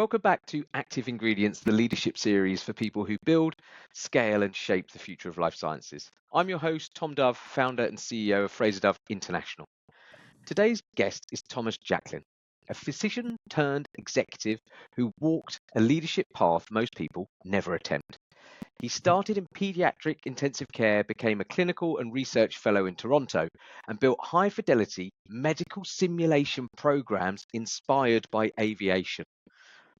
Welcome back to Active Ingredients, the leadership series for people who build, scale, and shape the future of life sciences. I'm your host, Tom Dove, founder and CEO of Fraser Dove International. Today's guest is Thomas Jaecklin, a physician-turned-executive who walked a leadership path most people never attempt. He started in pediatric intensive care, became a clinical and research fellow in Toronto, and built high-fidelity medical simulation programs inspired by aviation.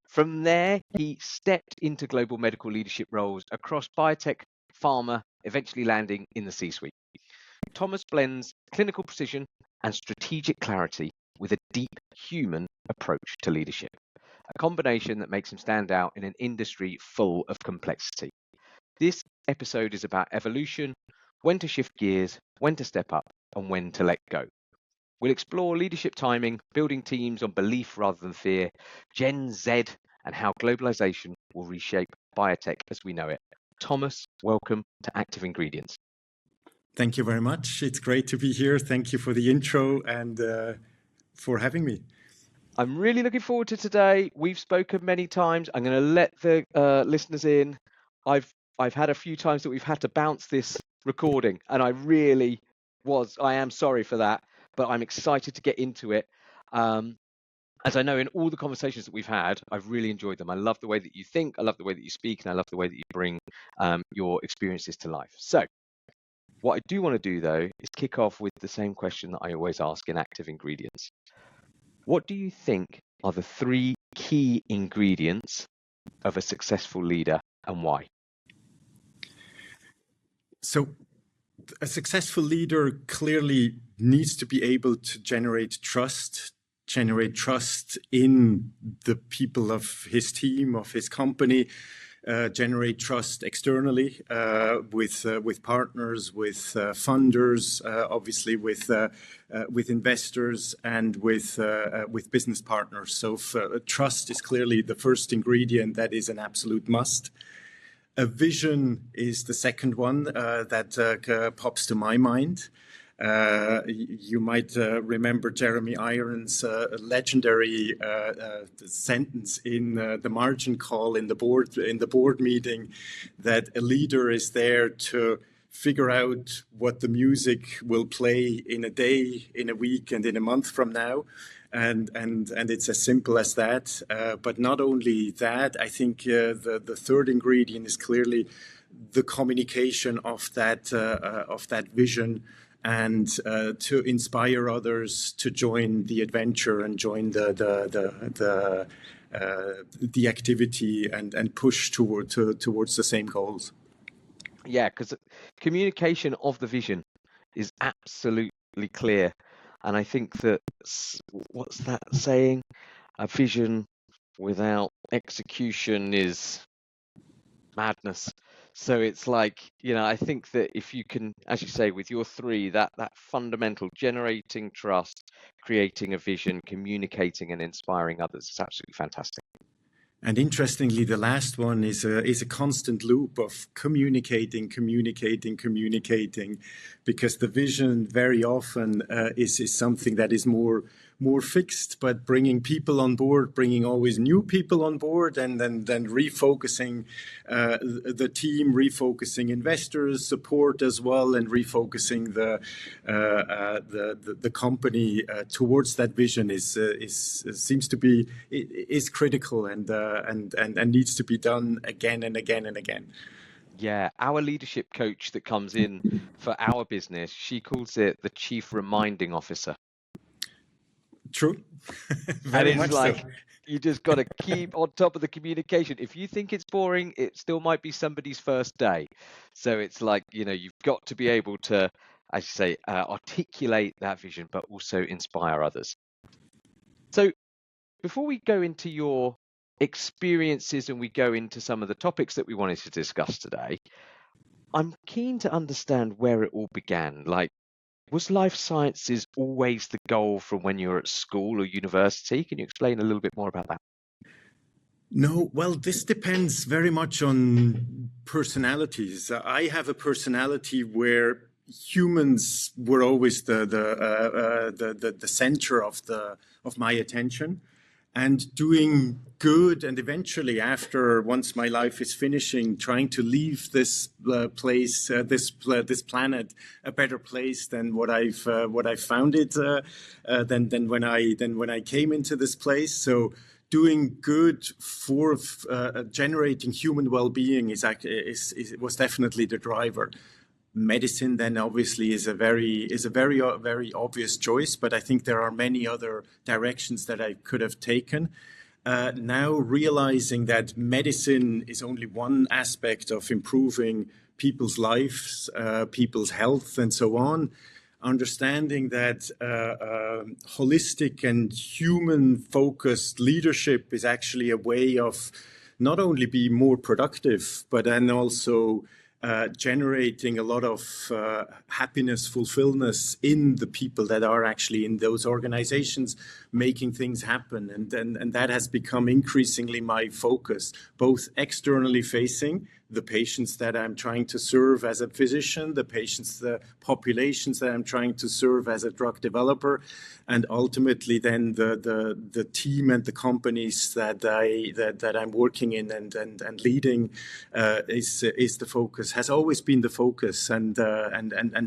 From there, he stepped into global medical leadership roles across biotech, pharma, eventually landing in the C-suite. Thomas blends clinical precision and strategic clarity with a deep human approach to leadership, a combination that makes him stand out in an industry full of complexity. This episode is about evolution, when to shift gears, when to step up, and when to let go. We'll explore leadership timing, building teams on belief rather than fear, Gen Z, and how globalization will reshape biotech as we know it. Thomas, welcome to Active Ingredients. Thank you very much. It's great to be here. Thank you for the intro and for having me. I'm really looking forward to today. We've spoken many times. I'm going to let the listeners in. I've had a few times that we've had to bounce this recording, and I am sorry for that, but I'm excited to get into it. As I know in all the conversations that we've had, I've really enjoyed them. I love the way that you think, I love the way that you speak, and I love the way that you bring your experiences to life. So what I do want to do, though, is kick off with the same question that I always ask in Active Ingredients. What do you think are the 3 key ingredients of a successful leader and why? So a successful leader clearly needs to be able to generate trust in the people of his team, of his company, generate trust externally with partners, with funders, obviously with investors and with business partners. So trust is clearly the first ingredient that is an absolute must. A vision is the second one that pops to my mind. You might remember Jeremy Irons' legendary sentence in the margin call in the board meeting, that a leader is there to figure out what the music will play in a day, in a week, and in a month from now. And it's as simple as that. But not only that, I think the third ingredient is clearly the communication of that vision, and to inspire others to join the adventure and join the activity and push towards the same goals. Yeah, because communication of the vision is absolutely clear. And I think that, what's that saying? A vision without execution is madness. So it's like, I think that if you can, as you say, with your 3, that fundamental generating trust, creating a vision, communicating and inspiring others is absolutely fantastic. And interestingly, the last one is a constant loop of communicating, because the vision very often is something that is more fixed, but bringing people on board, bringing always new people on board, and then refocusing the team, refocusing investors, support as well, and refocusing the company towards that vision seems to be critical and needs to be done again and again and again. Yeah, our leadership coach that comes in for our business, she calls it the chief reminding officer. True. Very much like, so. You just got to keep on top of the communication. If you think it's boring, it still might be somebody's first day. So it's like, you've got to be able to, as you say, articulate that vision, but also inspire others. So before we go into your experiences and we go into some of the topics that we wanted to discuss today, I'm keen to understand where it all began. Like, was life sciences always the goal from when you were at school or university? Can you explain a little bit more about that? No, well, this depends very much on personalities. I have a personality where humans were always the center of my attention. and doing good, and eventually once my life is finishing, trying to leave this place, this planet, a better place than what I've found it, than when I came into this place. So doing good for generating human well-being was definitely the driver. Medicine then obviously is a very obvious choice, but I think there are many other directions that I could have taken. Now realizing that medicine is only one aspect of improving people's lives, people's health, and so on. Understanding that holistic and human-focused leadership is actually a way of not only be more productive, but then also generating a lot of happiness, fulfillment in the people that are actually in those organizations, making things happen. And that has become increasingly my focus, both externally facing the patients that I'm trying to serve as a physician, the populations that I'm trying to serve as a drug developer, and ultimately then the team and the companies that I'm working in and leading is the focus, has always been the focus, and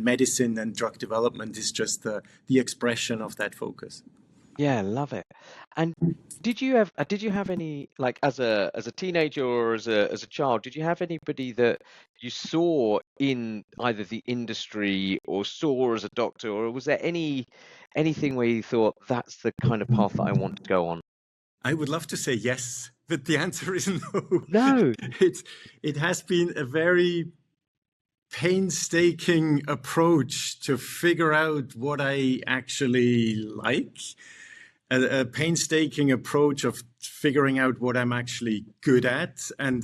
medicine and drug development is just the expression of that focus. Yeah, love it. And did you have any, like, as a teenager or as a child, did you have anybody that you saw in either the industry or saw as a doctor, or was there anything where you thought that's the kind of path that I want to go on? I would love to say yes, but the answer is no. No. It has been a very painstaking approach to figure out what I actually like. A painstaking approach of figuring out what I'm actually good at, and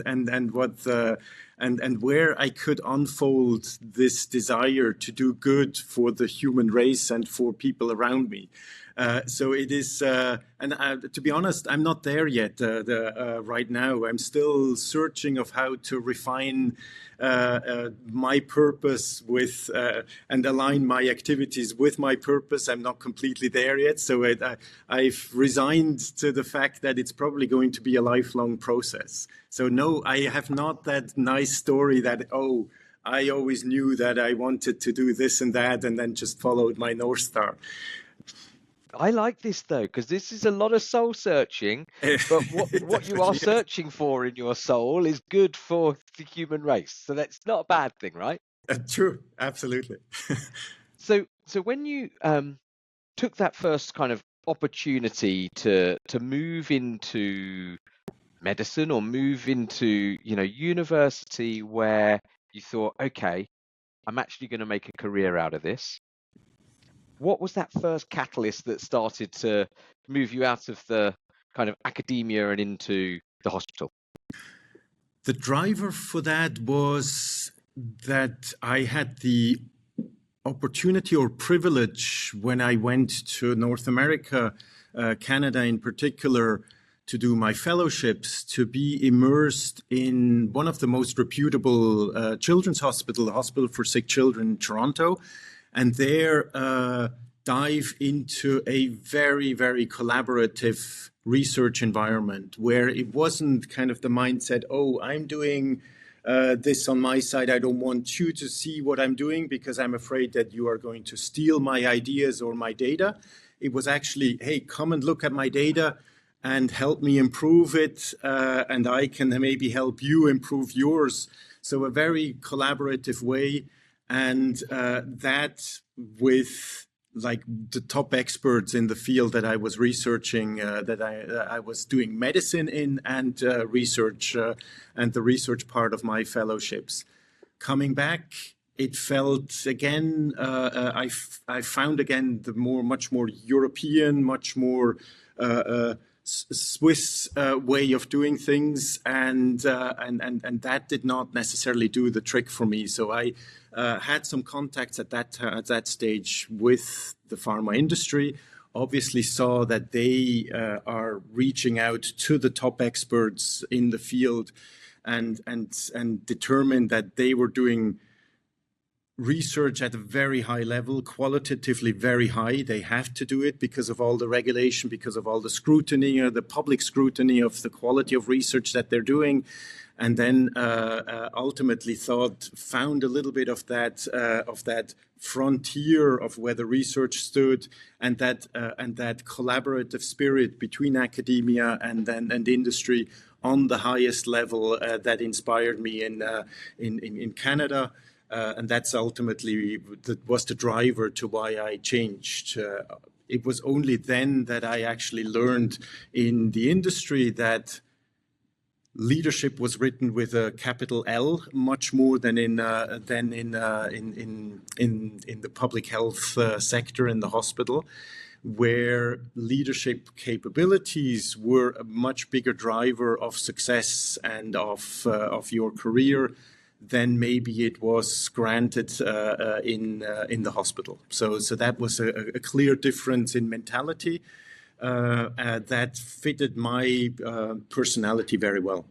where I could unfold this desire to do good for the human race and for people around me. So it is, to be honest, I'm not there yet. Right now, I'm still searching of how to refine my purpose with and align my activities with my purpose. I'm not completely there yet, so I've resigned to the fact that it's probably going to be a lifelong process. So no, I have not that nice story that, oh, I always knew that I wanted to do this and that, and then just followed my North Star. I like this though, because this is a lot of soul searching, but what you are searching for in your soul is good for the human race. So that's not a bad thing, right? True, absolutely. So when you took that first kind of opportunity to move into medicine or move into, university, where you thought, okay, I'm actually going to make a career out of this. What was that first catalyst that started to move you out of the kind of academia and into the hospital? The driver for that was that I had the opportunity or privilege when I went to North America, Canada in particular, to do my fellowships, to be immersed in one of the most reputable children's hospital, the Hospital for Sick Children in Toronto, and there dive into a very, very collaborative research environment where it wasn't kind of the mindset, oh, I'm doing this on my side. I don't want you to see what I'm doing because I'm afraid that you are going to steal my ideas or my data. It was actually, hey, come and look at my data and help me improve it, and I can maybe help you improve yours. So a very collaborative way, and that with like the top experts in the field that I was researching, that I was doing medicine in, and research, and the research part of my fellowships. Coming back, it felt again, I found again the much more European, much more Swiss way of doing things, and that did not necessarily do the trick for me. So I had some contacts at that stage with the pharma industry. Obviously, saw that they are reaching out to the top experts in the field, and determined that they were doing research at a very high level, qualitatively very high. They have to do it because of all the regulation, because of all the scrutiny, or the public scrutiny of the quality of research that they're doing. And then ultimately found a little bit of that frontier of where the research stood, and that collaborative spirit between academia and industry on the highest level that inspired me in Canada. And that's ultimately was the driver to why I changed. It was only then that I actually learned in the industry that leadership was written with a capital L, much more than in the public health sector in the hospital, where leadership capabilities were a much bigger driver of success and of your career than maybe it was granted in the hospital. So that was a clear difference in mentality that fitted my personality very well.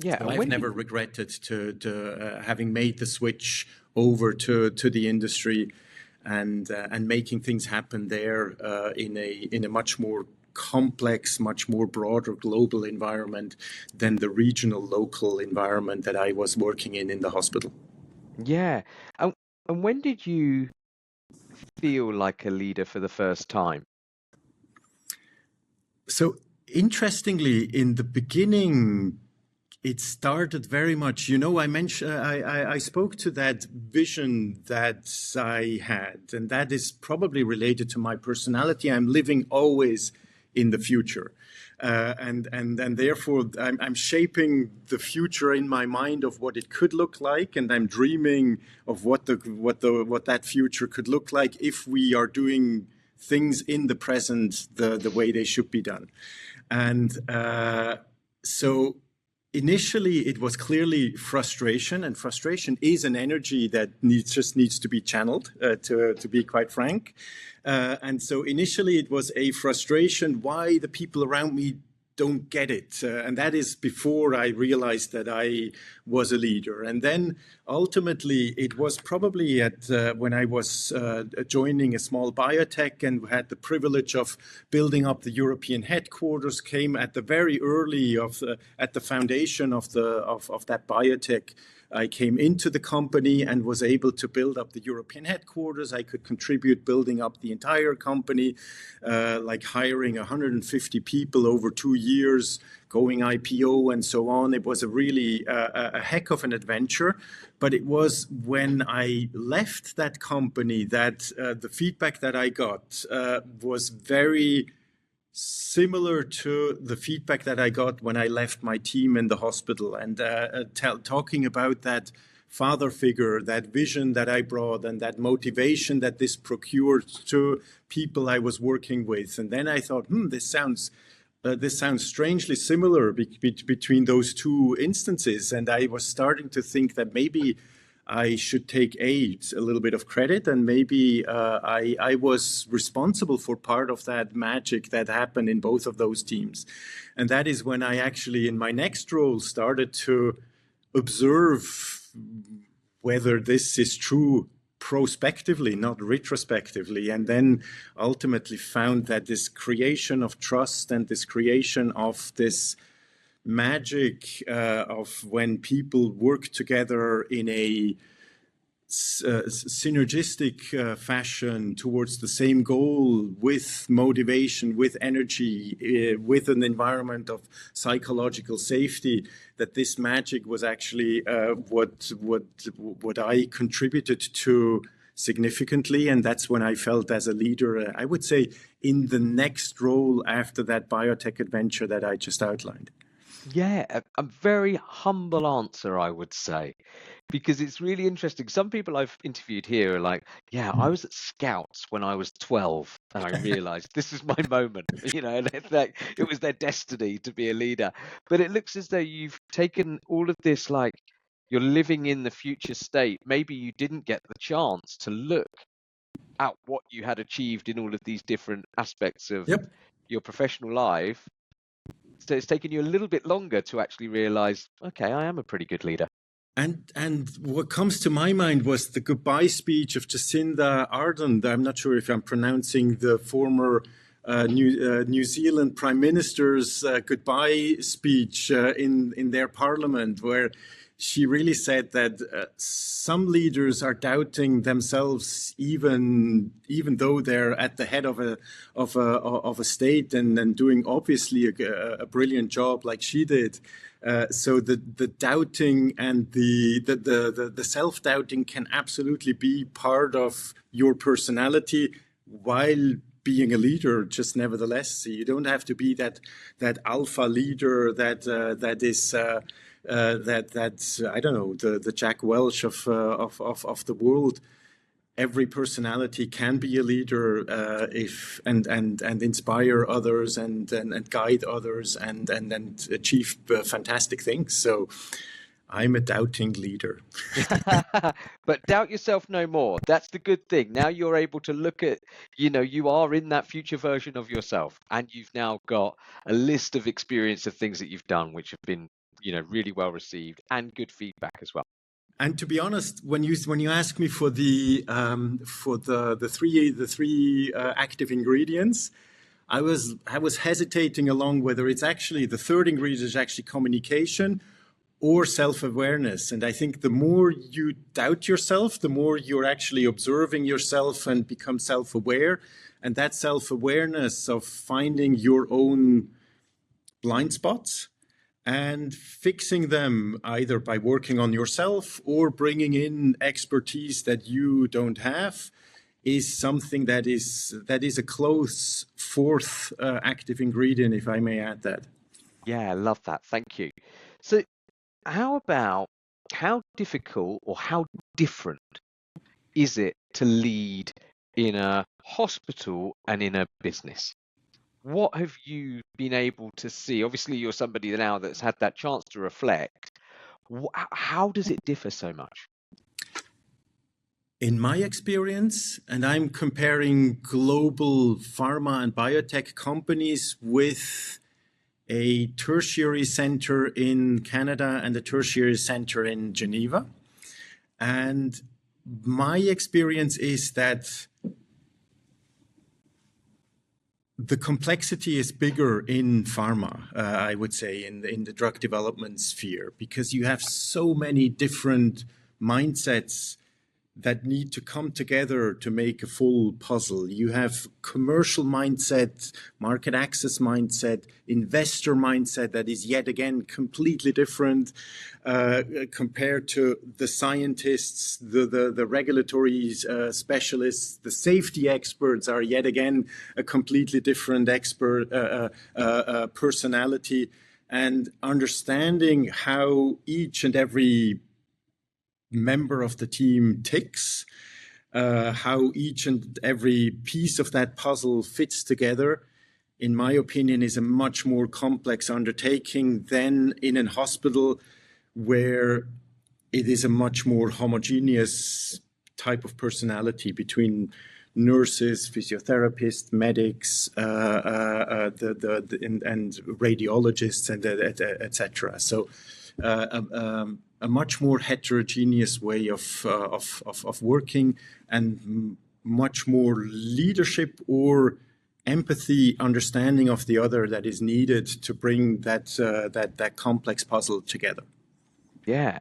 Yeah, so I've never regretted to having made the switch over to the industry and making things happen there in a much more complex, much more broader global environment than the regional, local environment that I was working in the hospital. Yeah. And when did you feel like a leader for the first time? So interestingly, in the beginning, it started very much, I mentioned, I spoke to that vision that I had, and that is probably related to my personality. I'm living always in the future. And therefore I'm shaping the future in my mind of what it could look like, and I'm dreaming of what that future could look like if we are doing things in the present the way they should be done. And so initially, it was clearly frustration, and frustration is an energy that just needs to be channeled, to be quite frank. And so initially, it was a frustration why the people around me don't get it. And that is before I realized that I was a leader. And then ultimately, it was probably when I was joining a small biotech and had the privilege of building up the European headquarters, came at the very early at the foundation of that biotech. I came into the company and was able to build up the European headquarters. I could contribute building up the entire company, like hiring 150 people over 2 years, going IPO and so on. It was a really a heck of an adventure. But it was when I left that company that the feedback that I got was very similar to the feedback that I got when I left my team in the hospital, and talking about that father figure, that vision that I brought, and that motivation that this procured to people I was working with. And then I thought, this sounds strangely similar between those two instances. And I was starting to think that maybe I should take a little bit of credit, and maybe I was responsible for part of that magic that happened in both of those teams. And that is when I actually, in my next role, started to observe whether this is true prospectively, not retrospectively, and then ultimately found that this creation of trust and this creation of this magic of when people work together in a synergistic fashion towards the same goal, with motivation, with energy, with an environment of psychological safety, that this magic was actually what I contributed to significantly. And that's when I felt as a leader, I would say, in the next role after that biotech adventure that I just outlined. Yeah, a very humble answer, I would say, because it's really interesting. Some people I've interviewed here are like, yeah, I was at Scouts when I was 12 and I realized this is my moment, and it's like it was their destiny to be a leader. But it looks as though you've taken all of this, like you're living in the future state. Maybe you didn't get the chance to look at what you had achieved in all of these different aspects of Yep. your professional life. So it's taken you a little bit longer to actually realize, okay, I am a pretty good leader. And what comes to my mind was the goodbye speech of Jacinda Ardern. I'm not sure if I'm pronouncing the former New Zealand Prime Minister's goodbye speech in their parliament, where she really said that some leaders are doubting themselves, even though they're at the head of a state and doing obviously a brilliant job like she did. So the doubting and the self-doubting can absolutely be part of your personality while being a leader. Just nevertheless, you don't have to be that alpha leader that is. That I don't know, the Jack Welch of the world. Every personality can be a leader if and inspire others and guide others and achieve fantastic things. So I'm a doubting leader. But doubt yourself no more. That's the good thing. Now you're able to look at, you are in that future version of yourself, and you've now got a list of experience of things that you've done, which have been, really well received and good feedback as well. And to be honest, when you ask me for the three active ingredients, I was hesitating along whether it's actually the third ingredient is actually communication or self-awareness. And I think the more you doubt yourself, the more you're actually observing yourself and become self-aware. And that self-awareness of finding your own blind spots and fixing them either by working on yourself or bringing in expertise that you don't have is something that is a close fourth active ingredient, if I may add that. Yeah, I love that. Thank you. So how difficult or how different is it to lead in a hospital and in a business? What have you been able to see? Obviously, you're somebody now that's had that chance to reflect. How does it differ so much? In my experience, and I'm comparing global pharma and biotech companies with a tertiary center in Canada and a tertiary center in Geneva. And my experience is that the complexity is bigger in pharma, I would say, in the drug development sphere, because you have so many different mindsets that need to come together to make a full puzzle. You have commercial mindset, market access mindset, investor mindset that is yet again completely different compared to the scientists, the regulatory specialists, the safety experts are yet again a completely different personality, and understanding how each and every member of the team ticks, how each and every piece of that puzzle fits together, in my opinion, is a much more complex undertaking than in a hospital where it is a much more homogeneous type of personality between nurses, physiotherapists, medics, and radiologists, and etc. So a much more heterogeneous way of working, and much more leadership or empathy, understanding of the other that is needed to bring that complex puzzle together. Yeah.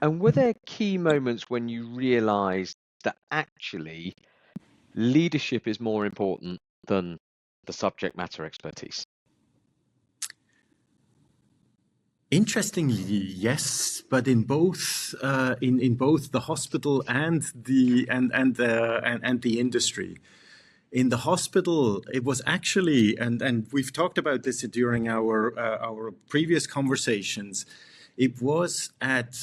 And were there key moments when you realized that actually leadership is more important than the subject matter expertise? Interestingly, yes, but in both the hospital and the industry. In the hospital, it was actually, and we've talked about this during our previous conversations. It was at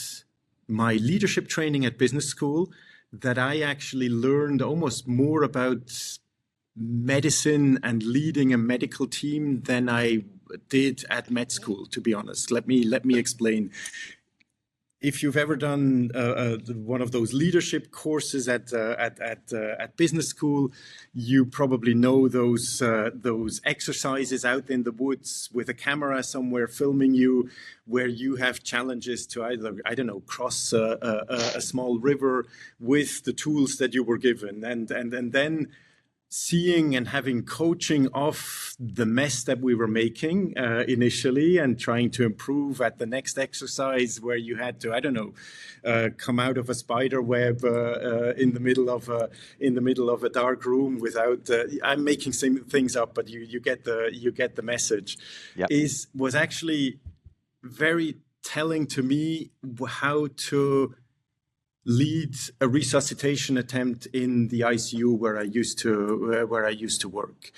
my leadership training at business school that I actually learned almost more about medicine and leading a medical team than I did at med school, to be honest. Let me explain. if you've ever done one of those leadership courses at business school, you probably know those exercises out in the woods with a camera somewhere filming you, where you have challenges to either, I don't know, cross a small river with the tools that you were given, and then seeing and having coaching of the mess that we were making initially, and trying to improve at the next exercise where you had to, I don't know, come out of a spider web in the middle of a dark room without. I'm making some things up, but you get the message. Yep. Was actually very telling to me how to lead a resuscitation attempt in the ICU where I used to work,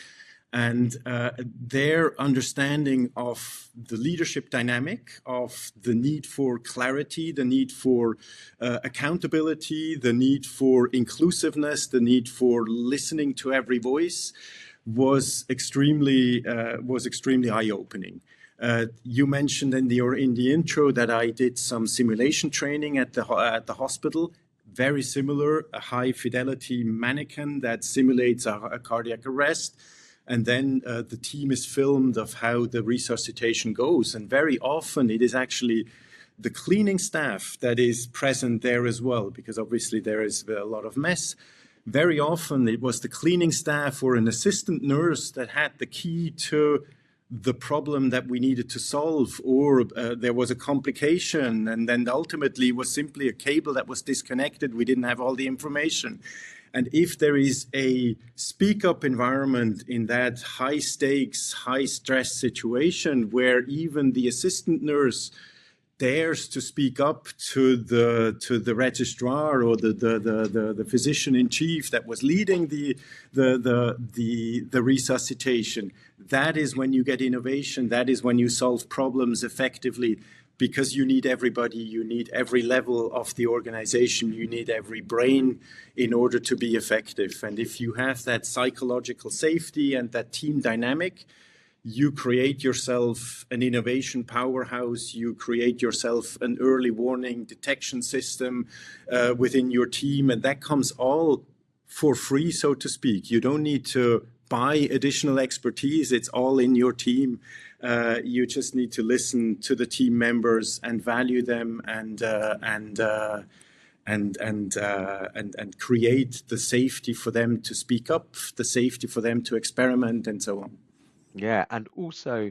and their understanding of the leadership dynamic, of the need for clarity, the need for accountability, the need for inclusiveness, the need for listening to every voice, was extremely eye-opening. You mentioned in the intro that I did some simulation training at the hospital. Very similar, a high fidelity mannequin that simulates a cardiac arrest, and then the team is filmed of how the resuscitation goes. And very often it is actually the cleaning staff that is present there as well, because obviously there is a lot of mess. Very often it was the cleaning staff or an assistant nurse that had the key to the problem that we needed to solve, or there was a complication, and then ultimately it was simply a cable that was disconnected. We didn't have all the information. And if there is a speak-up environment in that high-stakes, high-stress situation where even the assistant nurse dares to speak up to the registrar or the physician in chief that was leading the resuscitation, that is when you get innovation. That is when you solve problems effectively, because you need everybody, you need every level of the organization, you need every brain in order to be effective. And if you have that psychological safety and that team dynamic, you create yourself an innovation powerhouse, you create yourself an early warning detection system within your team, and that comes all for free, so to speak. You don't need to buy additional expertise, it's all in your team. You just need to listen to the team members and value them and create the safety for them to speak up, the safety for them to experiment, and so on. Yeah, and also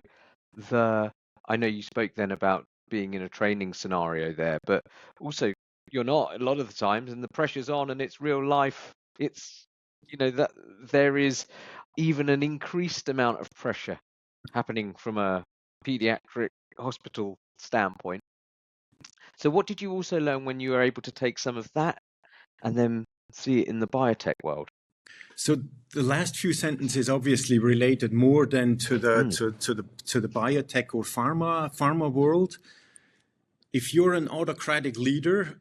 I know you spoke then about being in a training scenario there, but also you're not a lot of the times, and the pressure's on, and it's real life. It's, that there is even an increased amount of pressure happening from a pediatric hospital standpoint. So what did you also learn when you were able to take some of that and then see it in the biotech world? So the last few sentences obviously related more than to the biotech or pharma world. If you're an autocratic leader,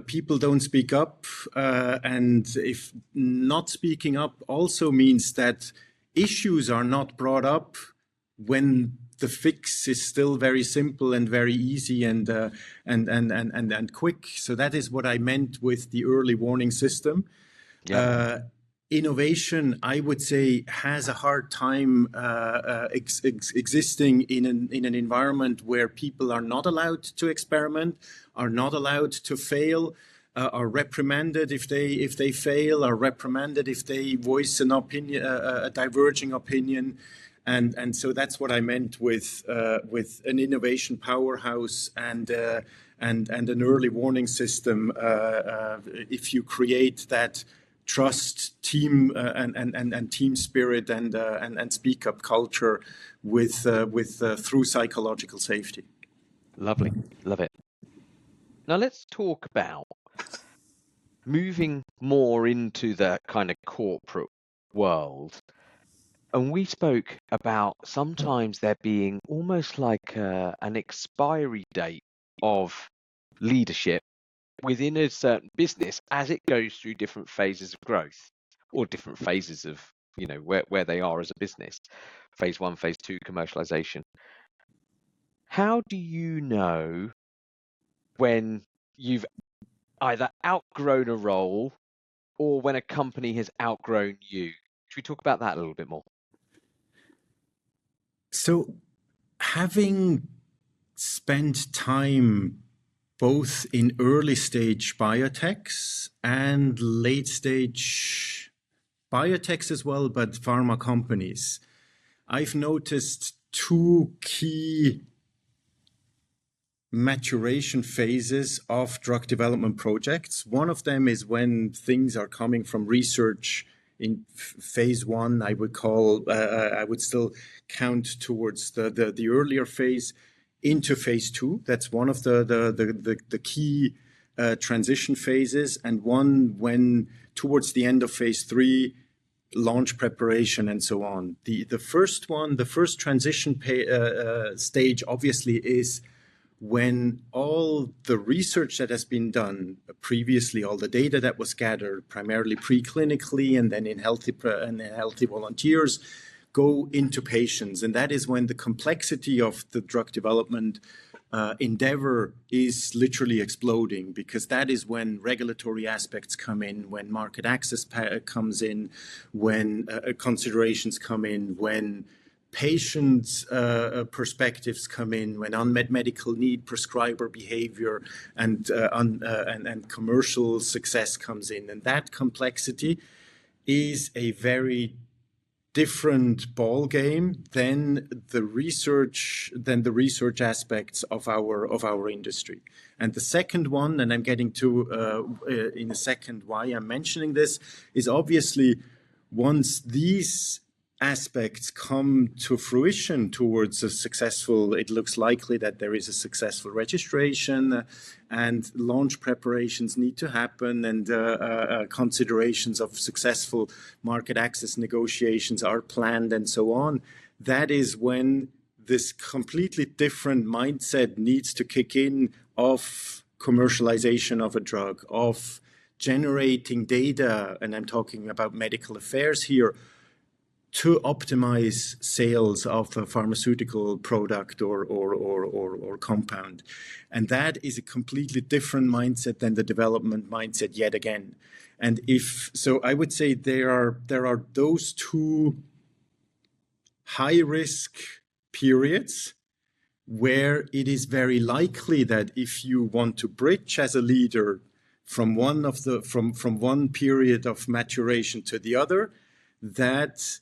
people don't speak up, and if not speaking up also means that issues are not brought up when the fix is still very simple and very easy and quick. So that is what I meant with the early warning system. Yeah. Innovation, I would say, has a hard time existing in an environment where people are not allowed to experiment, are not allowed to fail, are reprimanded if they fail, are reprimanded if they voice an opinion, a diverging opinion. And so that's what I meant with an innovation powerhouse and an early warning system. If you create that trust, team and team spirit and speak up culture with through psychological safety. Lovely, love it. Now let's talk about moving more into the kind of corporate world. And we spoke about sometimes there being almost like an expiry date of leadership within a certain business as it goes through different phases of growth, or different phases of, where they are as a business. Phase 1, phase 2, commercialization. How do you know when you've either outgrown a role or when a company has outgrown you. Should we talk about that a little bit more? So, having spent time both in early stage biotechs and late stage biotechs as well, but pharma companies, I've noticed two key maturation phases of drug development projects. One of them is when things are coming from research in phase one. I would still count towards the earlier phase into phase two. That's one of the key transition phases, and one when towards the end of phase three, launch preparation and so on. The first transition stage obviously is when all the research that has been done previously, all the data that was gathered primarily preclinically and then in healthy volunteers, go into patients. And that is when the complexity of the drug development endeavor is literally exploding, because that is when regulatory aspects come in, when market access comes in, when considerations come in, when patients' perspectives come in, when unmet medical need, prescriber behavior, and commercial success comes in. And that complexity is a very different ball game than the research aspects of our industry. And the second one, and I'm getting to in a second why I'm mentioning this, is obviously once these aspects come to fruition towards a successful, it looks likely that there is a successful registration and launch preparations need to happen, and considerations of successful market access negotiations are planned and so on. That is when this completely different mindset needs to kick in of commercialization of a drug, of generating data, and I'm talking about medical affairs here, to optimize sales of a pharmaceutical product or compound. And that is a completely different mindset than the development mindset yet again. And so I would say there are those two high risk periods where it is very likely that if you want to bridge as a leader from one period of maturation to the other, that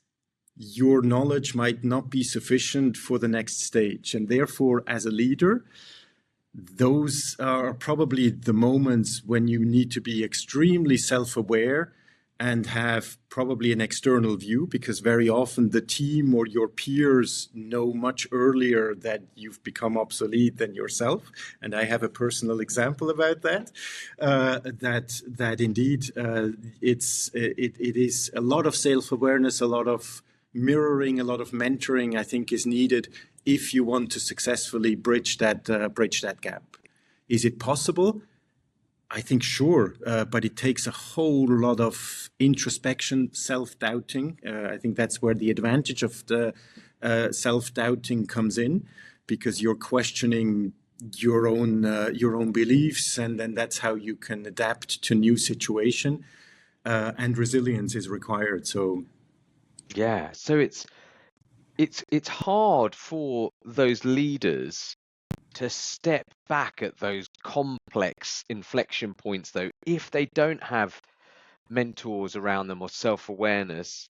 your knowledge might not be sufficient for the next stage. And therefore, as a leader, those are probably the moments when you need to be extremely self-aware and have probably an external view, because very often the team or your peers know much earlier that you've become obsolete than yourself. And I have a personal example about that. That indeed it is a lot of self-awareness, a lot of mirroring, a lot of mentoring, I think, is needed if you want to successfully bridge that gap. Is it possible? I think sure, but it takes a whole lot of introspection, self-doubting. I think that's where the advantage of the self-doubting comes in, because you're questioning your own beliefs, and then that's how you can adapt to new situation. And resilience is required. So. Yeah, so it's hard for those leaders to step back at those complex inflection points, though, if they don't have mentors around them or self-awareness,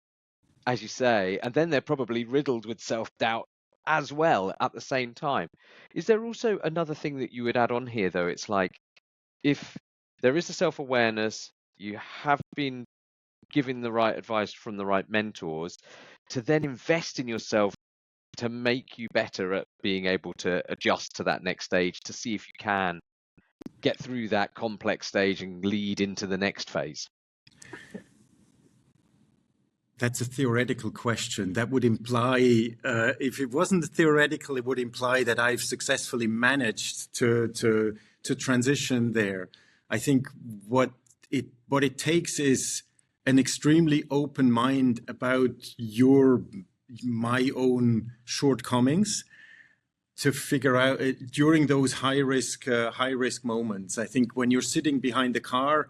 as you say, and then they're probably riddled with self-doubt as well at the same time. Is there also another thing that you would add on here, though? It's like, if there is a self-awareness, you have been given the right advice from the right mentors, to then invest in yourself to make you better at being able to adjust to that next stage, to see if you can get through that complex stage and lead into the next phase? That's a theoretical question. That would imply, if it wasn't theoretical, it would imply that I've successfully managed to transition there. I think what it takes is an extremely open mind about my own shortcomings, figure out during those high risk moments. I think when you're sitting behind the car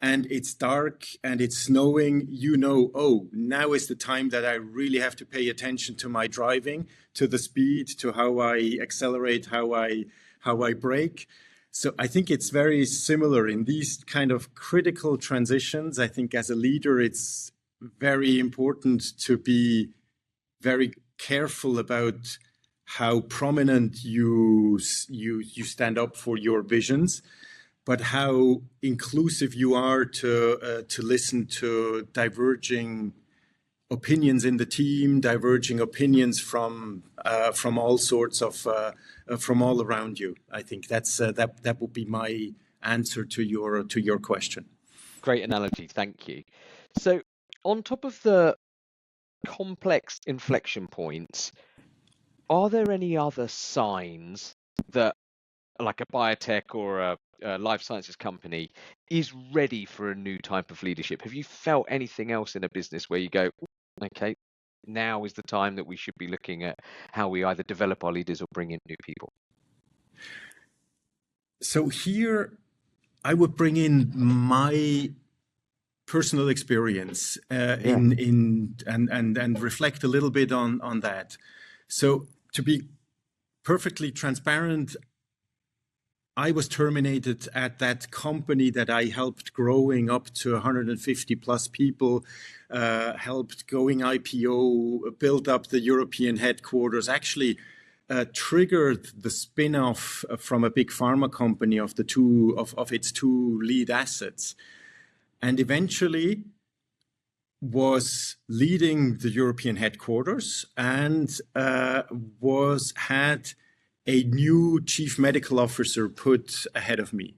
and it's dark and it's snowing, oh, now is the time that I really have to pay attention to my driving, to the speed, to how I accelerate, how I brake. So I think it's very similar in these kind of critical transitions. I think as a leader, it's very important to be very careful about how prominent you stand up for your visions, but how inclusive you are to listen to diverging opinions in the team, diverging opinions from all sorts of from all around you. I think that would be my answer to your question. Great analogy, thank you. So on top of the complex inflection points, are there any other signs that like a biotech or a life sciences company is ready for a new type of leadership? Have you felt anything else in a business where you go, okay, now is the time that we should be looking at how we either develop our leaders or bring in new people? So here I would bring in my personal experience and reflect a little bit on that. So to be perfectly transparent, I was terminated at that company that I helped growing up to 150 plus people, helped going IPO, built up the European headquarters, actually triggered the spin-off from a big pharma company of its two lead assets, and eventually was leading the European headquarters and had a new chief medical officer put ahead of me.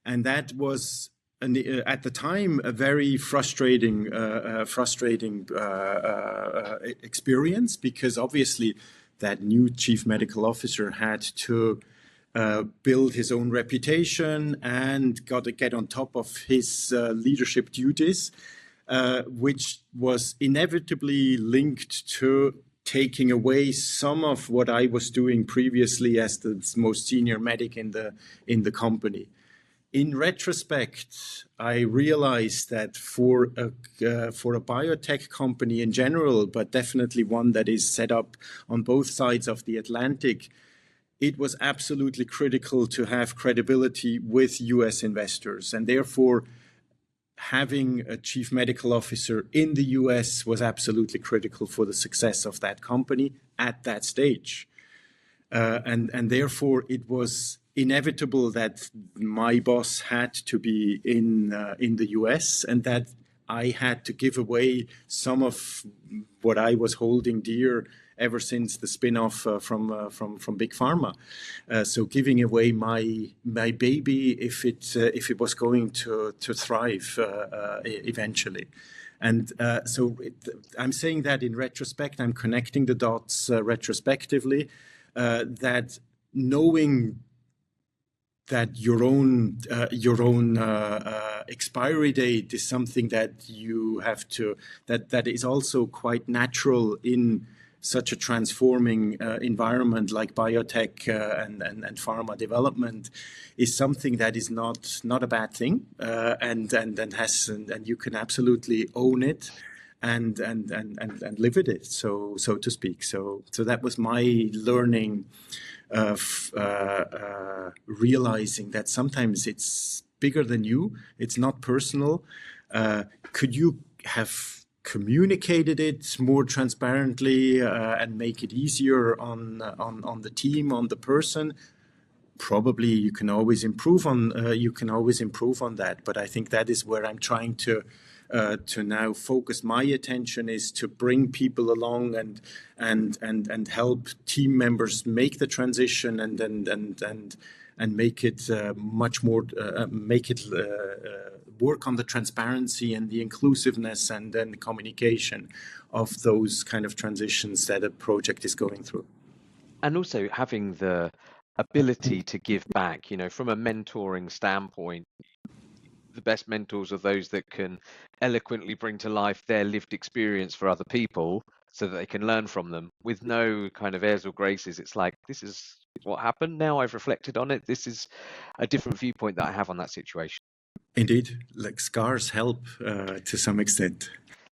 And that was, at the time, a very frustrating experience, because obviously that new chief medical officer had to build his own reputation and got to get on top of his leadership duties, which was inevitably linked to taking away some of what I was doing previously as the most senior medic in the company. In retrospect, I realized that for a biotech company in general, but definitely one that is set up on both sides of the Atlantic, it was absolutely critical to have credibility with US investors, and therefore having a chief medical officer in the US was absolutely critical for the success of that company at that stage. And therefore it was inevitable that my boss had to be in the US, and that I had to give away some of what I was holding dear ever since the spin-off from Big Pharma. So giving away my baby if it was going to thrive eventually. And I'm saying that in retrospect, I'm connecting the dots retrospectively, that knowing that your own expiry date is something that you have to, that is also quite natural in such a transforming environment like biotech and pharma development, is something that is not a bad thing, and you can absolutely own it and live with it, so to speak. So that was my learning of realizing that sometimes it's bigger than you. It's not personal. Could you have communicated it more transparently and make it easier on the team, on the person? Probably you can always improve on that. But I think that is where I'm trying to now focus my attention, is to bring people along and help team members make the transition and make it much more work on the transparency and the inclusiveness and then the communication of those kind of transitions that a project is going through. And also having the ability to give back, from a mentoring standpoint. The best mentors are those that can eloquently bring to life their lived experience for other people, so that they can learn from them with no kind of airs or graces. It's like, this is what happened. Now I've reflected on it. This is a different viewpoint that I have on that situation. Indeed, like scars help to some extent.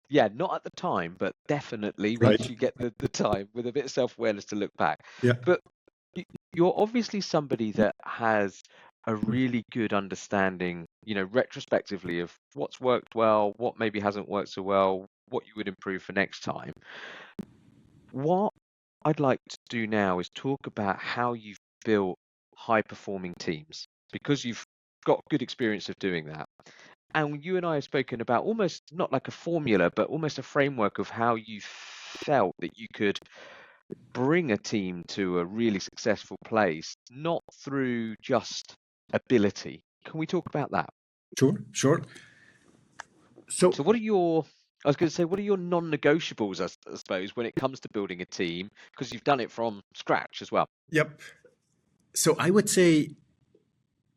Yeah, not at the time, but definitely Right. once you get the time with a bit of self-awareness to look back. Yeah. But you're obviously somebody that has a really good understanding, retrospectively of what's worked well, what maybe hasn't worked so well, what you would improve for next time. What I'd like to do now is talk about how you've built high-performing teams, because you've got good experience of doing that. And you and I have spoken about almost not like a formula, but almost a framework of how you felt that you could bring a team to a really successful place, not through just ability. Can we talk about that? Sure. So what are your non-negotiables, I suppose, when it comes to building a team, because you've done it from scratch as well? Yep. So I would say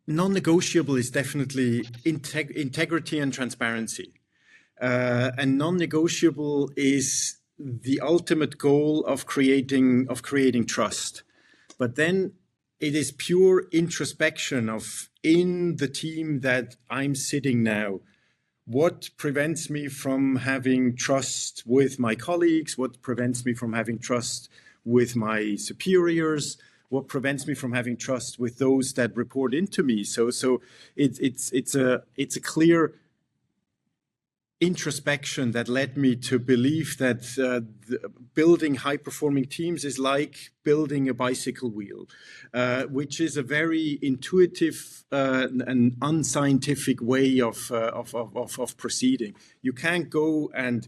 non-negotiable is definitely integrity and transparency. And non-negotiable is the ultimate goal of creating trust. But then it is pure introspection of, in the team that I'm sitting now, what prevents me from having trust with my colleagues? What prevents me from having trust with my superiors? What prevents me from having trust with those that report into me? So it's a clear introspection that led me to believe that building high-performing teams is like building a bicycle wheel, which is a very intuitive and unscientific way of proceeding. You can't go and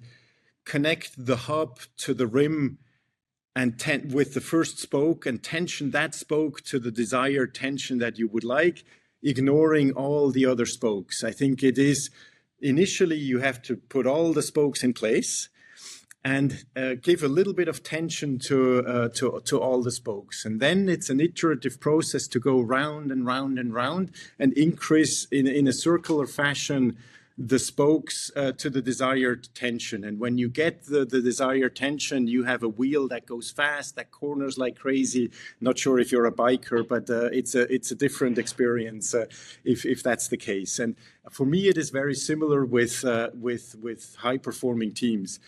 connect the hub to the rim and with the first spoke and tension that spoke to the desired tension that you would like, ignoring all the other spokes. I think it is initially you have to put all the spokes in place and give a little bit of tension to all the spokes. And then it's an iterative process to go round and round and round and increase in a circular fashion the spokes to the desired tension. And when you get the desired tension, you have a wheel that goes fast, that corners like crazy. Not sure if you're a biker, but it's a different experience if that's the case. And for me, it is very similar with high-performing teams.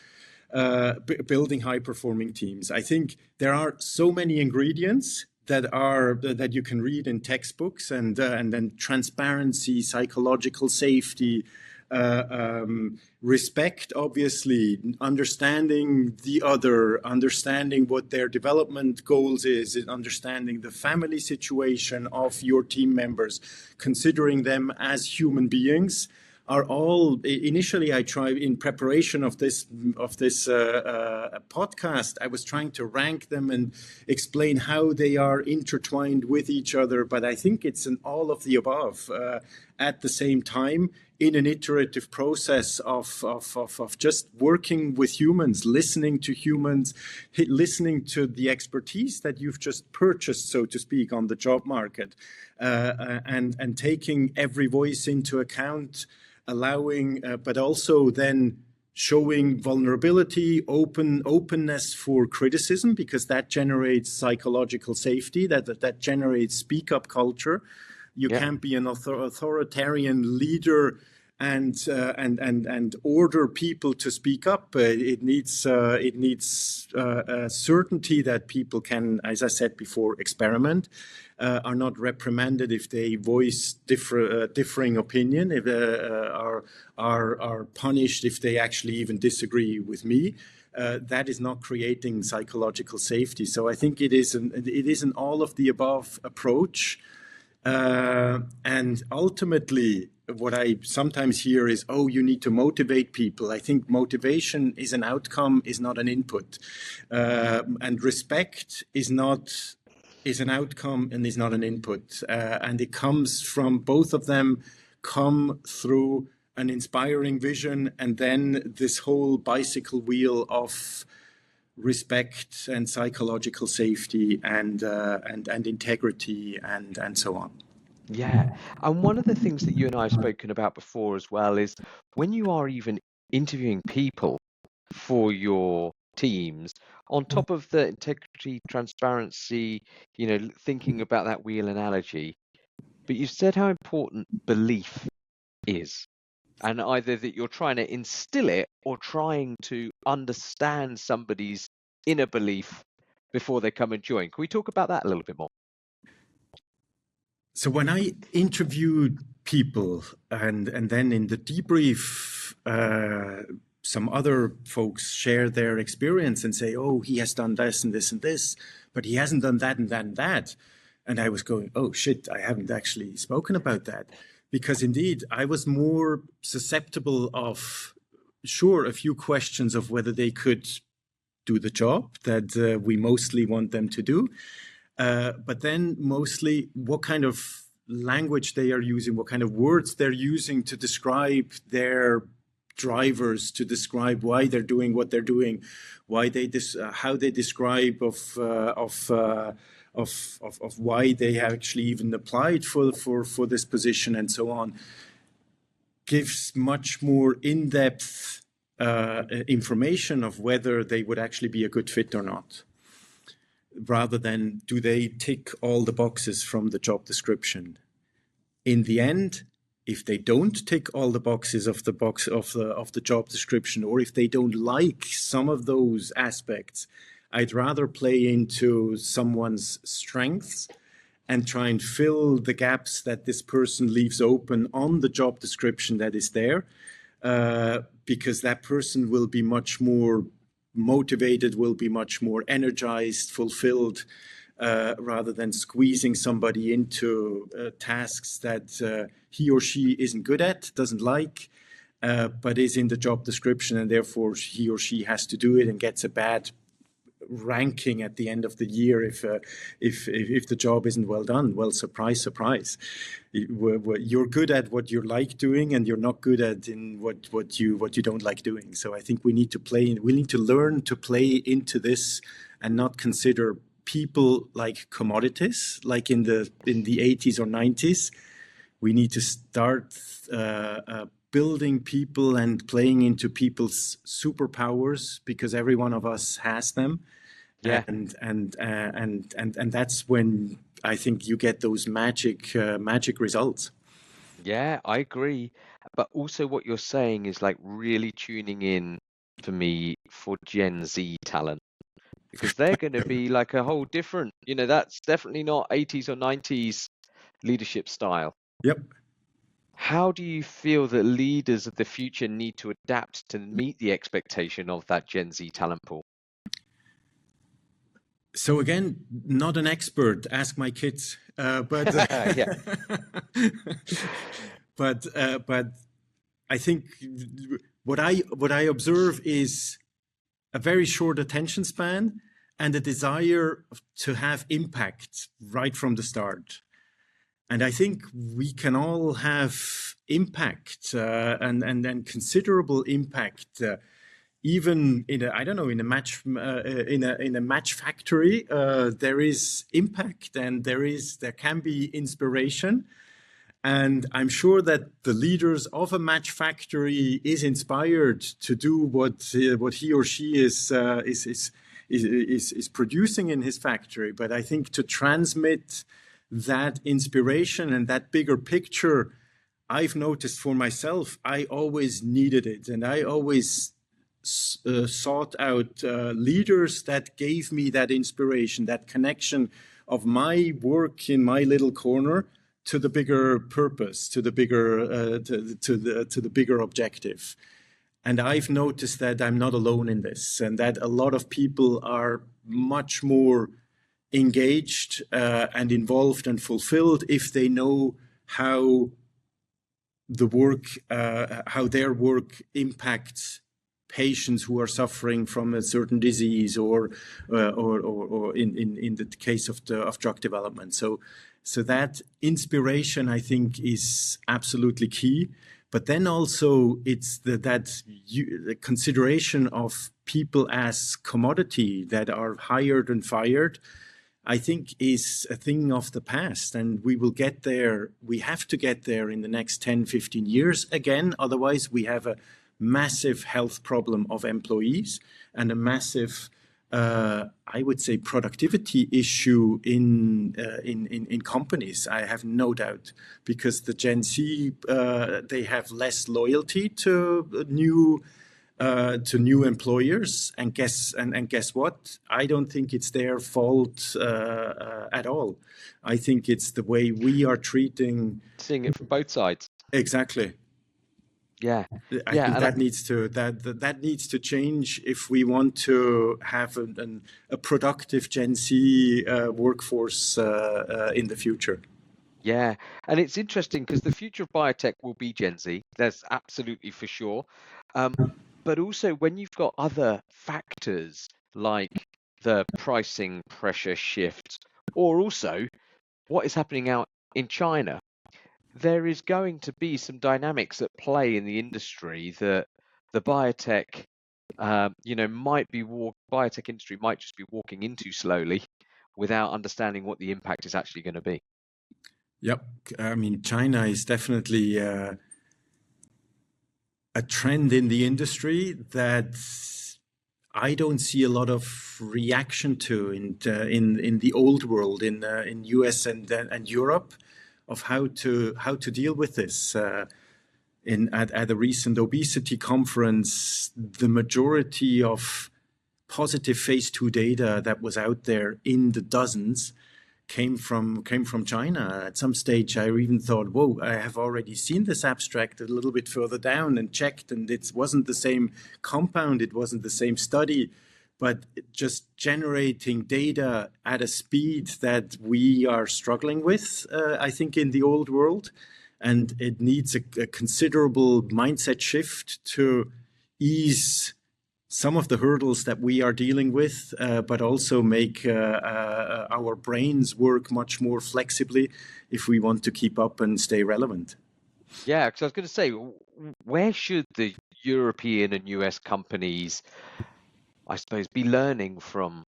Building high-performing teams. I think there are so many ingredients that you can read in textbooks, and then transparency, psychological safety, respect, obviously, understanding the other, understanding what their development goals is, understanding the family situation of your team members, considering them as human beings, are all initially. I tried in preparation of this podcast. I was trying to rank them and explain how they are intertwined with each other. But I think it's an all of the above at the same time, in an iterative process of just working with humans, listening to humans, listening to the expertise that you've just purchased, so to speak, on the job market, and taking every voice into account, allowing, but also then showing vulnerability, openness for criticism, because that generates psychological safety, that generates speak-up culture. You can't be an authoritarian leader and order people to speak up. It needs certainty that people can, as I said before, experiment, are not reprimanded if they voice differing opinion, if are punished if they actually even disagree with me. That is not creating psychological safety. So I think it is an all of the above approach. And ultimately, what I sometimes hear is, oh, you need to motivate people. I think motivation is an outcome, is not an input. And respect is an outcome and is not an input. And it comes from, both of them come through an inspiring vision, and then this whole bicycle wheel of respect and psychological safety and integrity and so on. Yeah. And one of the things that you and I have spoken about before as well is when you are even interviewing people for your teams on top of the integrity, transparency, thinking about that wheel analogy. But you said how important belief is, and either that you're trying to instill it or trying to understand somebody's inner belief before they come and join. Can we talk about that a little bit more? So when I interviewed people and then in the debrief, some other folks share their experience and say, oh, he has done this and this and this, but he hasn't done that and that and that. And I was going, oh, shit, I haven't actually spoken about that. Because indeed, I was more susceptible of, sure, a few questions of whether they could do the job that we mostly want them to do. But then mostly what kind of language they are using, what kind of words they're using to describe their drivers, to describe why they're doing what they're doing, why they how they describe of why they have actually even applied for this position and so on, gives much more in-depth information of whether they would actually be a good fit or not, rather than do they tick all the boxes from the job description. In the end, if they don't tick all the boxes of the job description, or if they don't like some of those aspects, I'd rather play into someone's strengths and try and fill the gaps that this person leaves open on the job description that is there, because that person will be much more motivated, will be much more energized, fulfilled, rather than squeezing somebody into tasks that he or she isn't good at, doesn't like, but is in the job description, and therefore he or she has to do it and gets a bad ranking at the end of the year if the job isn't well done. Well, surprise, surprise. You're good at what you like doing, and you're not good at in what you don't like doing. So I think we need to learn to play into this and not consider people like commodities, like in the 80s or 90s. We need to start building people and playing into people's superpowers, because every one of us has them. Yeah. And that's when I think you get those magic results. Yeah, I agree. But also what you're saying is like really tuning in for me for Gen Z talent, because they're going to be like a whole different, that's definitely not 80s or 90s leadership style. Yep. How do you feel that leaders of the future need to adapt to meet the expectation of that Gen Z talent pool? So again, not an expert. Ask my kids, but Yeah. but I think what I observe is a very short attention span and a desire to have impact right from the start. And I think we can all have impact and considerable impact. Even in a match factory, there is impact, and there can be inspiration. And I'm sure that the leaders of a match factory is inspired to do what he or she is producing in his factory. But I think to transmit that inspiration and that bigger picture, I've noticed for myself, I always needed it, and I always sought out leaders that gave me that inspiration, that connection of my work in my little corner to the bigger purpose, to the bigger to the bigger objective. And I've noticed that I'm not alone in this, and that a lot of people are much more engaged and involved and fulfilled if they know how how their work impacts patients who are suffering from a certain disease, or in the case of drug development. So that inspiration, I think, is absolutely key. But then also it's the consideration of people as commodity that are hired and fired, I think, is a thing of the past, and we will get there. We have to get there in the next 10, 15 years again. Otherwise, we have a massive health problem of employees and a massive, I would say, productivity issue in companies. I have no doubt, because the Gen Z, they have less loyalty to new employers, and guess what? I don't think it's their fault at all. I think it's the way we are treating. Seeing it from both sides. Exactly. Yeah, I think and that needs to change if we want to have a productive Gen Z workforce in the future. yeah, and it's interesting because the future of biotech will be Gen Z. That's absolutely for sure. But also when you've got other factors like the pricing pressure shift, or also what is happening out in China, there is going to be some dynamics at play in the industry that the biotech, biotech industry might just be walking into slowly without understanding what the impact is actually going to be. Yep. I mean, China is definitely a trend in the industry that I don't see a lot of reaction to in the old world, in US and Europe, of how to deal with this. At a recent obesity conference, the majority of positive phase 2 data that was out there in the dozens came from China. At some stage, I even thought, whoa, I have already seen this abstract a little bit further down and checked, and it wasn't the same compound, it wasn't the same study, but just generating data at a speed that we are struggling with, I think, in the old world. And it needs a considerable mindset shift to ease some of the hurdles that we are dealing with, but also make our brains work much more flexibly if we want to keep up and stay relevant. Yeah, because I was going to say, where should the European and US companies, I suppose, be learning from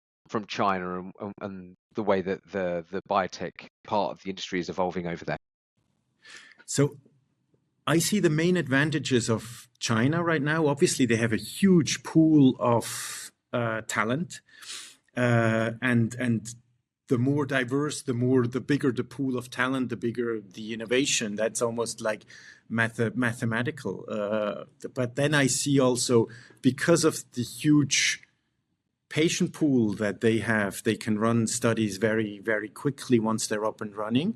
China and the way that the biotech part of the industry is evolving over there? So I see the main advantages of China right now. Obviously, they have a huge pool of talent, and the more diverse, the bigger the pool of talent, the bigger the innovation. That's almost like mathematical. But then I see also, because of the huge patient pool that they have, they can run studies very, very quickly once they're up and running.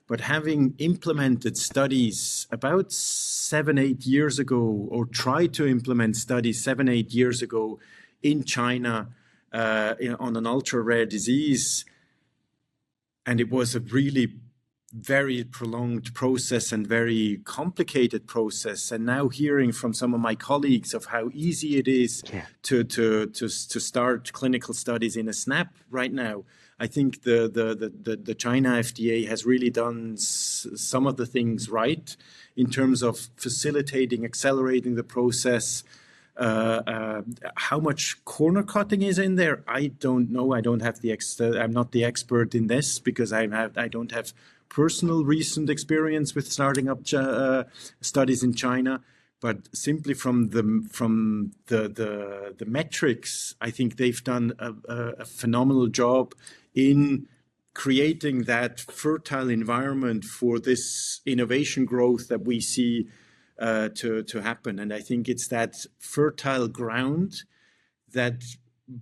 But having implemented studies about 7-8 years ago, or tried to implement studies 7-8 years ago in China on an ultra-rare disease, and it was a really very prolonged process and very complicated process. And now hearing from some of my colleagues of how easy it is to start clinical studies in a snap right now, I think the China FDA has really done some of the things right in terms of facilitating, accelerating the process. How much corner cutting is in there, I don't know. I don't have I'm not the expert in this, because I don't have personal recent experience with starting up studies in China. But simply from the metrics, I think they've done a phenomenal job in creating that fertile environment for this innovation growth that we see to happen. And I think it's that fertile ground that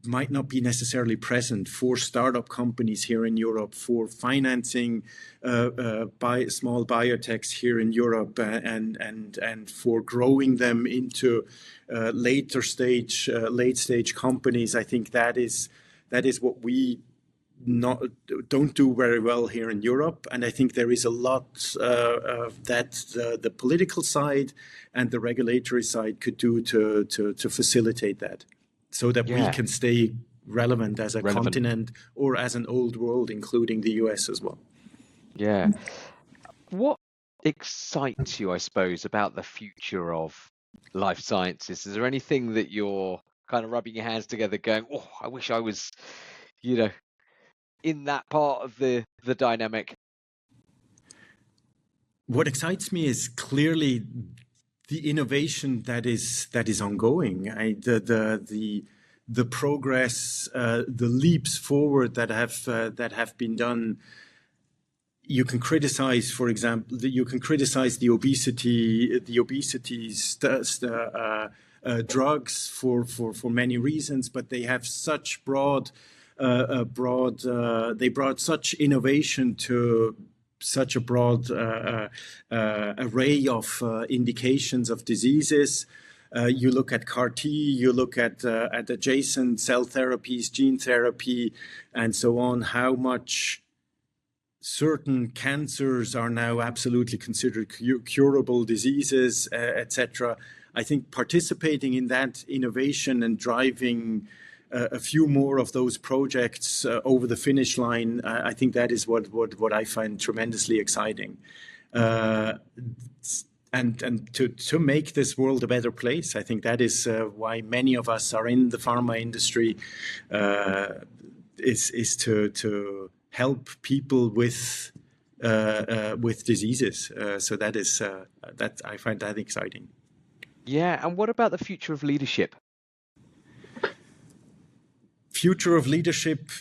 might not be necessarily present for startup companies here in Europe, for financing small biotechs here in Europe, and for growing them into late stage companies. I think that is what we don't do very well here in Europe. And I think there is a lot that the political side and the regulatory side could do to facilitate that, so that we can stay relevant as a continent or as an old world, including the US as well. Yeah. What excites you, I suppose, about the future of life sciences? Is there anything that you're kind of rubbing your hands together going, oh, I wish I was, in that part of the dynamic? What excites me is clearly the innovation that is ongoing. The progress, the leaps forward that have been done. You can criticize, for example, the obesity drugs for many reasons, but they have such they brought such innovation to such a broad array of indications of diseases. You look at CAR T, you look at adjacent cell therapies, gene therapy, and so on, how much certain cancers are now absolutely considered curable diseases, etc. I think participating in that innovation and driving a few more of those projects over the finish line, I think that is what I find tremendously exciting. And to make this world a better place, I think that is why many of us are in the pharma industry, is to help people with diseases. So that is that I find that exciting. Yeah, and what about the future of leadership? Future of leadership.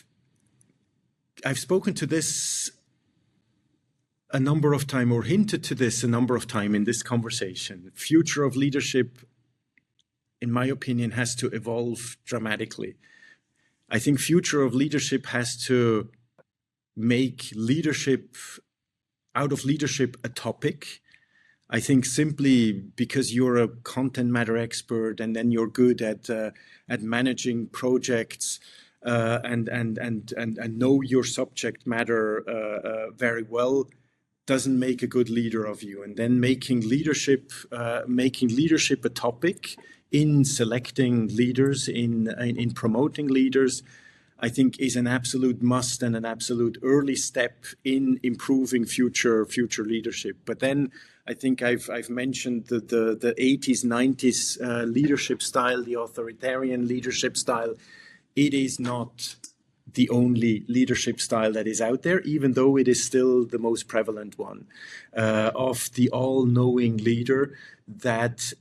I've spoken to this a number of times, or hinted to this a number of times in this conversation. Future of leadership, in my opinion, has to evolve dramatically. I think future of leadership has to make leadership, out of leadership, a topic. I think simply because you're a content matter expert and then you're good at managing projects and know your subject matter very well doesn't make a good leader of you. And then making leadership a topic in selecting leaders, in promoting leaders, I think is an absolute must and an absolute early step in improving future leadership. But then I think I've mentioned the 80s, 90s leadership style, the authoritarian leadership style. It is not the only leadership style that is out there, even though it is still the most prevalent one, of the all-knowing leader that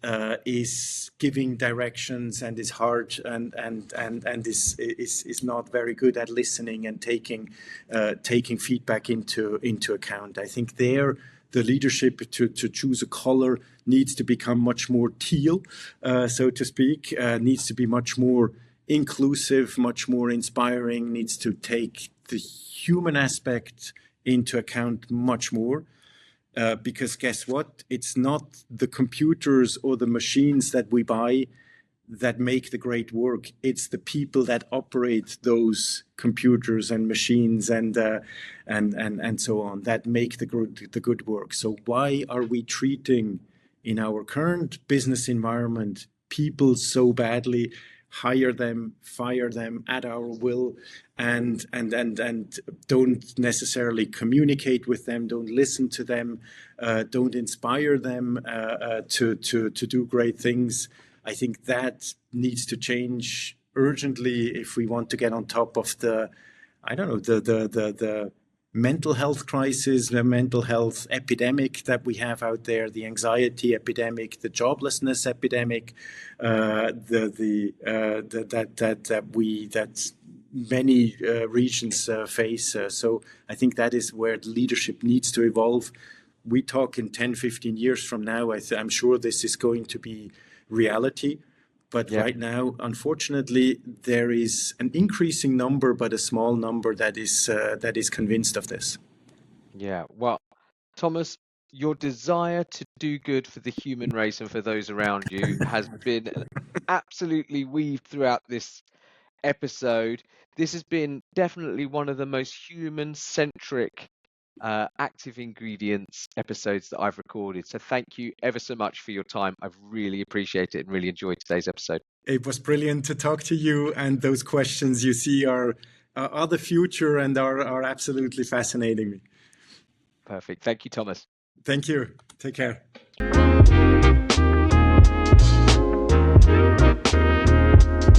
is giving directions and is hard and is not very good at listening and taking feedback into account. I think there the leadership to choose a color needs to become much more teal, so to speak, needs to be much more inclusive, much more inspiring, needs to take the human aspect into account much more. Because guess what? It's not the computers or the machines that we buy that make the great work. It's the people that operate those computers and machines and so on that make the good work. So why are we treating in our current business environment people so badly? Hire them, fire them at our will, and don't necessarily communicate with them, don't listen to them, don't inspire them to do great things. I think that needs to change urgently if we want to get on top of the mental health crisis, the mental health epidemic that we have out there, the anxiety epidemic, the joblessness epidemic, that many regions face. So I think that is where leadership needs to evolve. We talk in 10, 15 years from now, I'm sure this is going to be reality. But right now, unfortunately, there is an increasing number, but a small number that is convinced of this. Yeah, well, Thomas, your desire to do good for the human race and for those around you has been absolutely weaved throughout this episode. This has been definitely one of the most human-centric active ingredients episodes that I've recorded. So thank you ever so much for your time. I've really appreciated it and really enjoyed today's episode. It was brilliant to talk to you, and those questions you see are the future and are absolutely fascinating me. Perfect. Thank you, Thomas. Thank you. Take care.